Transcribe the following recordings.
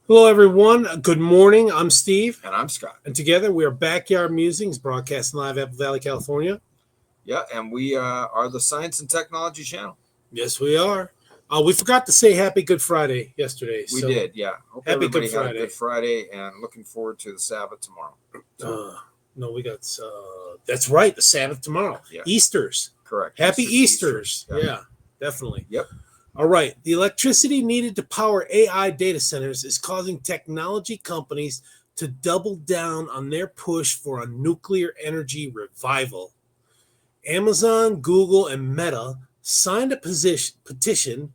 Hello, everyone. Good morning. I'm Steve, And I'm Scott. and together we are Backyard Musings, broadcasting live Apple Valley, California. Yeah, and we are the Science and Technology channel. Yes, we are. We forgot to say Happy Good Friday yesterday. We So did, yeah. Hope Happy Good everybody had a Friday. good Friday and looking forward to the Sabbath tomorrow. Uh, no, we got. That's right. The Sabbath tomorrow. Yeah. Easter's. Correct. Happy Easter. Easter's. Yeah, definitely. Yep. All right. The electricity needed to power AI data centers is causing technology companies to double down on their push for a nuclear energy revival. Amazon, Google, and Meta signed a petition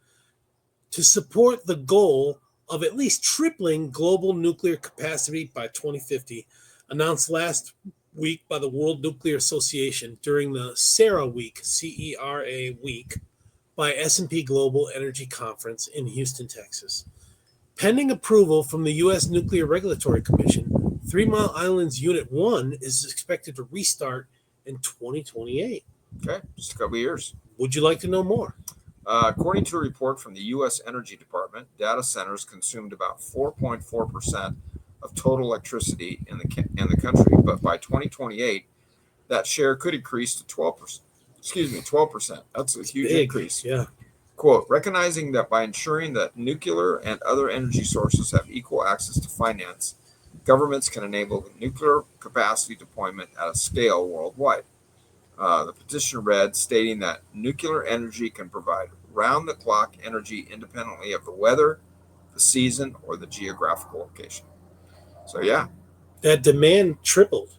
to support the goal of at least tripling global nuclear capacity by 2050, announced last week by the World Nuclear Association during the CERA week by S&P Global Energy Conference in Houston, Texas. Pending approval from the U.S. Nuclear Regulatory Commission, Three Mile Island's Unit 1 is expected to restart in 2028. Okay, just a couple of years. Would you like to know more? According to a report from the U.S. Energy Department, data centers consumed about 4.4% of total electricity in the country, but by 2028, that share could increase to 12%. 12%. That's a huge increase. Yeah. Quote, recognizing that by ensuring that nuclear and other energy sources have equal access to finance, governments can enable nuclear capacity deployment at a scale worldwide. The petition read, stating that nuclear energy can provide round-the-clock energy independently of the weather, the season, or the geographical location. So, yeah. That demand tripled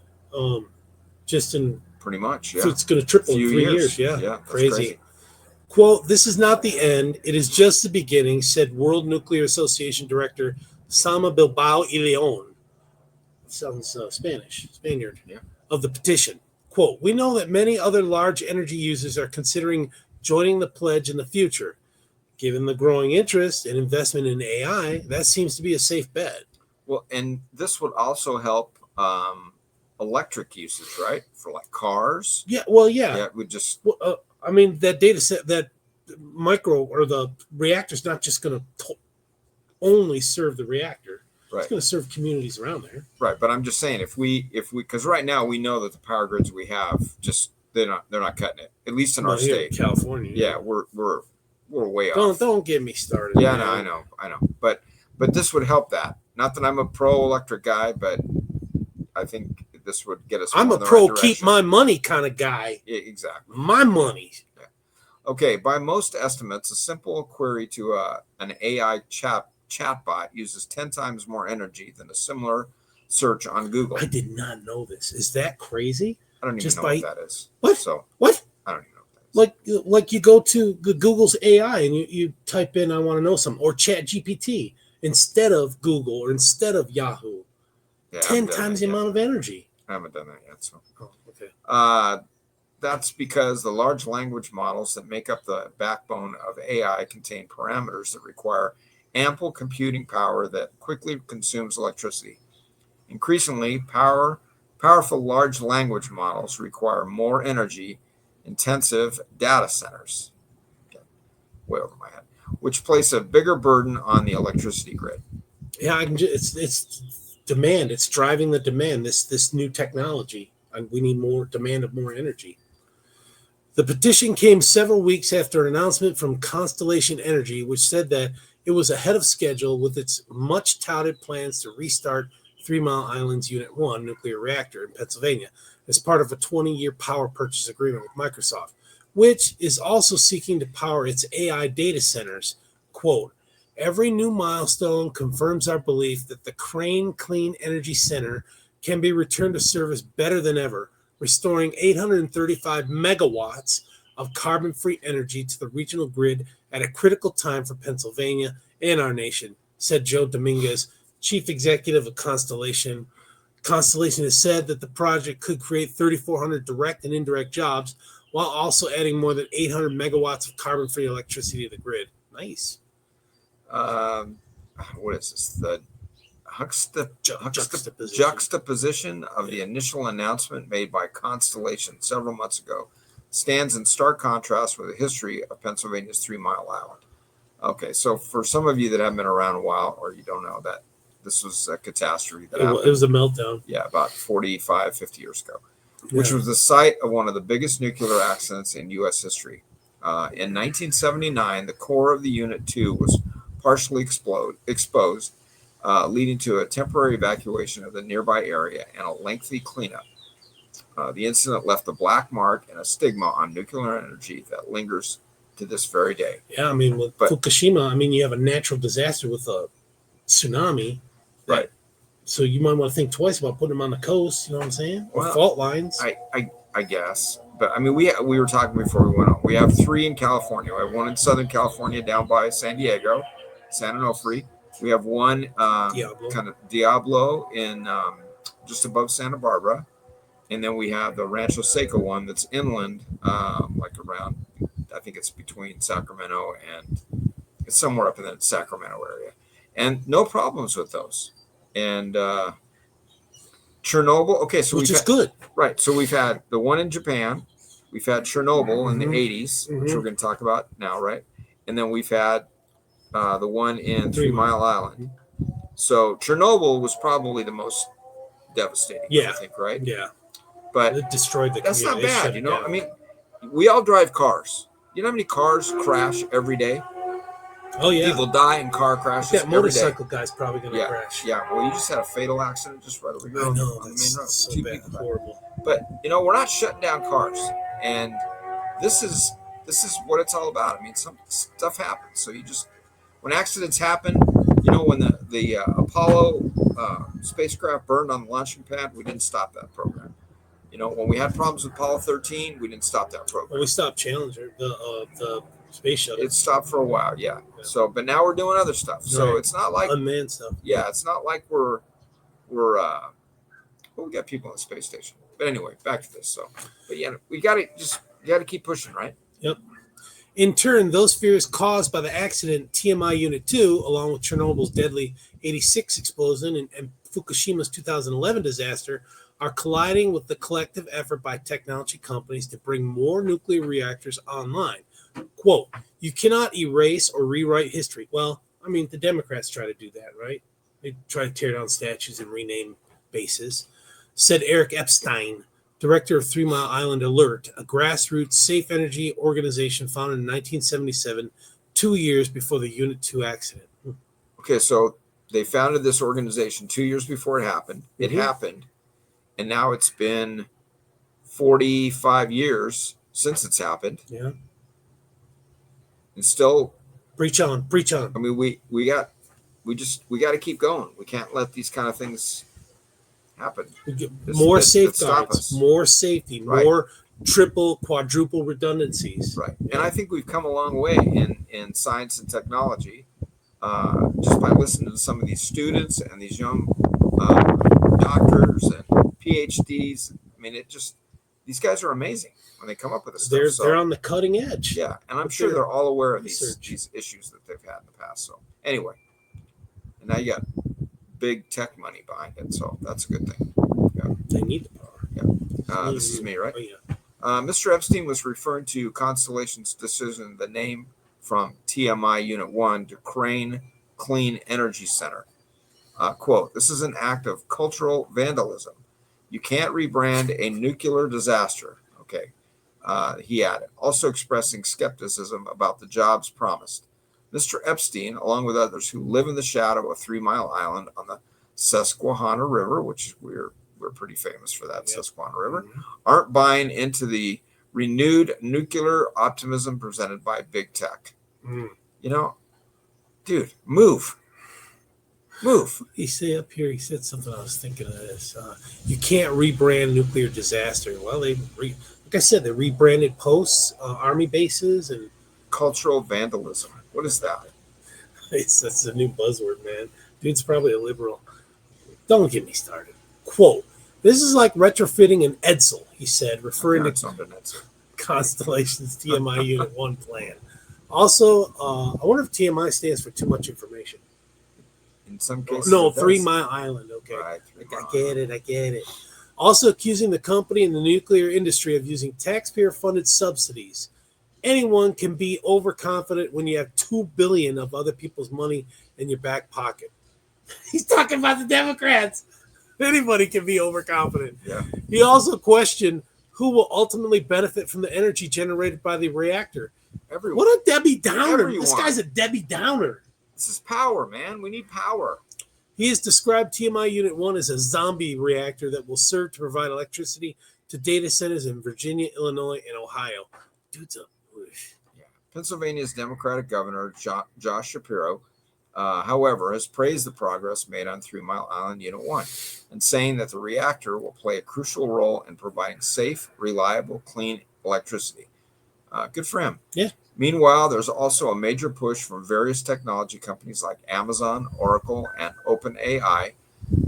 just in... Pretty much, yeah. So it's going to triple in 3 years. Yeah, crazy. Quote, this is not the end. It is just the beginning, said World Nuclear Association Director Sama Bilbao y Leon. Sounds Spaniard. Yeah. Of the petition. Quote, we know that many other large energy users are considering joining the pledge in the future. Given the growing interest and investment in AI, that seems to be a safe bet. Well, and this would also help electric usage, right? For like cars. Yeah, well, yeah. Yeah, it would just... I mean, that data set, that micro or the reactor's not just going to only serve the reactor. Right. It's going to serve communities around there. Right, but I'm just saying, if we, because right now we know that the power grids we have just they're not cutting it. At least in our state, in California. Yeah, we're way off. Don't get me started. Yeah, no, I know, but this would help that. Not that I'm a pro electric guy, but I think this would get us. I'm a pro keep my money kind of guy. Yeah, exactly. My money. Yeah. Okay, by most estimates, a simple query to an AI chatbot uses 10 times more energy than a similar search on Google. I did not know this. Is that crazy? I don't even know what that is. What? So what? I don't even know what that is. Like you go to Google's AI and you type in I want to know something, or Chat GPT instead of Google or instead of Yahoo. Yeah, 10 times the amount of energy. I haven't done that yet. So okay. That's because the large language models that make up the backbone of AI contain parameters that require ample computing power that quickly consumes electricity. Increasingly, powerful large language models require more energy-intensive data centers. Okay. Way over my head, which place a bigger burden on the electricity grid. Yeah, it's demand. It's driving the demand. This new technology, and we need more demand of more energy. The petition came several weeks after an announcement from Constellation Energy, which said that it was ahead of schedule with its much touted plans to restart Three Mile Island's Unit 1 nuclear reactor in Pennsylvania as part of a 20-year power purchase agreement with Microsoft, which is also seeking to power its AI data centers. Quote, every new milestone confirms our belief that the Crane Clean Energy Center can be returned to service better than ever, restoring 835 megawatts of carbon-free energy to the regional grid at a critical time for Pennsylvania and our nation, said Joe Dominguez, chief executive of Constellation. Constellation has said that the project could create 3,400 direct and indirect jobs while also adding more than 800 megawatts of carbon-free electricity to the grid. Nice. What is this? The juxtaposition of the initial announcement made by Constellation several months ago stands in stark contrast with the history of Pennsylvania's 3 Mile Island. Okay, so for some of you that haven't been around a while or you don't know that, This was a catastrophe that It happened. was a meltdown. Yeah, about 45, 50 years ago, which Yeah. was the site of one of the biggest nuclear accidents in U.S. history. In 1979, the core of the Unit 2 was partially exposed, leading to a temporary evacuation of the nearby area and a lengthy cleanup. The incident left a black mark and a stigma on nuclear energy that lingers to this very day. Yeah, I mean, with But- Fukushima, I mean, you have a natural disaster with a tsunami. that- Right. So you might want to think twice about putting them on the coast. You know what I'm saying? Or Well, fault lines. I guess, but I mean, we were talking before we went on. We have 3 in California. We have 1 in Southern California, down by San Diego, San Onofre. We have 1 Diablo. kind of Diablo in just above Santa Barbara, and then we have the Rancho Seco one that's inland, like around. I think it's between Sacramento and it's somewhere up in the Sacramento area, and no problems with those. And Chernobyl. Okay, so which we've is good. Right. So we've had the one in Japan, we've had Chernobyl in the Mhm. 80s, which Mhm. we're going to talk about now, right? And then we've had the one in 3 Mile Island. So Chernobyl was probably the most devastating, Yeah. I think, right? Yeah. But It destroyed the that's not community. They shut bad, it you know? down. I mean, we all drive cars. You know how many cars crash every day? Oh, yeah. People die in car crashes That every day. motorcycle guy's probably going to Yeah, crash. yeah. Well, you just had a fatal accident just right over here I on, know. on the That's main road. so 2 bad. people died. Horrible. But you know, we're not shutting down cars, and this is what it's all about. I mean, some stuff happens. So you just when accidents happen, you know, when the Apollo spacecraft burned on the launching pad, we didn't stop that program. You know, when we had problems with Apollo 13, we didn't stop that Well, program. we stopped Challenger, the space shuttle. It stopped for a while, yeah. Yeah. So, but now we're doing other stuff. So Right. it's not like Unmanned stuff. yeah, it's not like we're well, we got people on the space station. But anyway, back to this. So, but yeah, we got to keep pushing, right? In turn, those fears caused by the accident TMI Unit 2, along with Chernobyl's deadly 86 explosion and Fukushima's 2011 disaster, are colliding with the collective effort by technology companies to bring more nuclear reactors online. Quote, you cannot erase or rewrite history. Well, I mean, the Democrats try to do that, right? They try to tear down statues and rename bases. Said Eric Epstein, director of 3 Mile Island Alert, a grassroots safe energy organization founded in 1977, 2 years before the Unit 2 accident. Okay, so they founded this organization 2 years before it happened. It Mhm. happened, and now it's been 45 years since it's happened, Yeah. and still, Preach on, preach on. I mean, we got to keep going. We can't let these kind of things happen. We get This- more that stop safeguards, us. more safety, Right. more triple, quadruple redundancies. Right. And I think we've come a long way in science and technology just by listening to some of these students and these young doctors and PhDs. I mean, these guys are amazing when they come up with this stuff. They're So, they're on the cutting edge. yeah, and I'm with sure their they're all aware of these research. issues that they've had in the past. So anyway, and now you got big tech money behind it, so that's a good thing. They need the power. This is me, right? Oh, yeah. Mr. Epstein was referring to Constellation's decision, the name from TMI Unit 1 to Crane Clean Energy Center. Quote, this is an act of cultural vandalism. You can't rebrand a nuclear disaster. Okay. He added, also expressing skepticism about the jobs promised. Mr. Epstein, along with others who live in the shadow of 3 Mile Island on the Susquehanna River, which we're pretty famous for that, Yep. Susquehanna River, Mhm. aren't buying into the renewed nuclear optimism presented by big tech. Mm. You know, dude, move. He said something. I was thinking of this. You can't rebrand nuclear disaster. Well, like I said, they rebranded posts, army bases, and Cultural vandalism. What is that? that's a new buzzword, man. Dude's probably a liberal. Don't get me started. Quote, this is like retrofitting an Edsel, he said, referring to Constellation's TMI Unit 1 plan. Also, I wonder if TMI stands for too much information. In some cases, No, it does. 3 Mile Island. Okay. Right, I get it. Also accusing the company and the nuclear industry of using taxpayer-funded subsidies. Anyone can be overconfident when you have $2 billion of other people's money in your back pocket. He's talking about the Democrats. Anybody can be overconfident. Yeah. He also questioned who will ultimately benefit from the energy generated by the reactor. Everyone. What a Debbie Downer. Everyone. This guy's a Debbie Downer. This is power, man. We need power. He has described TMI Unit 1 as a zombie reactor that will serve to provide electricity to data centers in Virginia, Illinois, and Ohio. Dude's a... Yeah. Pennsylvania's Democratic Governor Josh Shapiro, however, has praised the progress made on 3 Mile Island Unit 1 and saying that the reactor will play a crucial role in providing safe, reliable, clean electricity. Good for him. Yeah. Meanwhile, there's also a major push from various technology companies like Amazon, Oracle, and OpenAI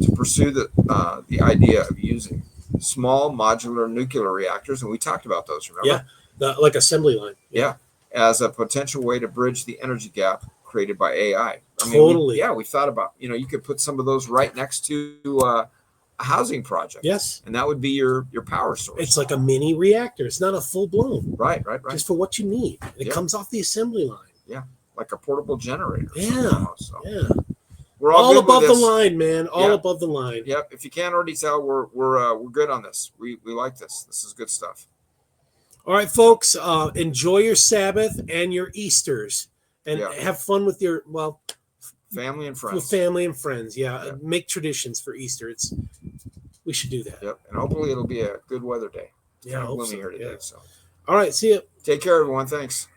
to pursue the idea of using small modular nuclear reactors, and we talked about those, remember? Yeah, like assembly line. Yeah, as a potential way to bridge the energy gap created by AI. Totally. We thought about, you could put some of those right next to a housing project. Yes. And that would be your power source. It's like a mini reactor. It's not a full blown. Right. Just for what you need. It comes off the assembly line. Yeah, like a portable generator. Yeah. Yeah. We're all above the line, man. All above the line. Yep. If you can't already tell, we're good on this. We like this. This is good stuff. All right, folks. Enjoy your Sabbath and your Easters, and have fun with your family and friends. With family and friends. Yeah. Make traditions for Easter. We should do that. Yep. And hopefully it'll be a good weather day. Yeah. Gloomy here today. So. All right. See you. Take care, everyone. Thanks.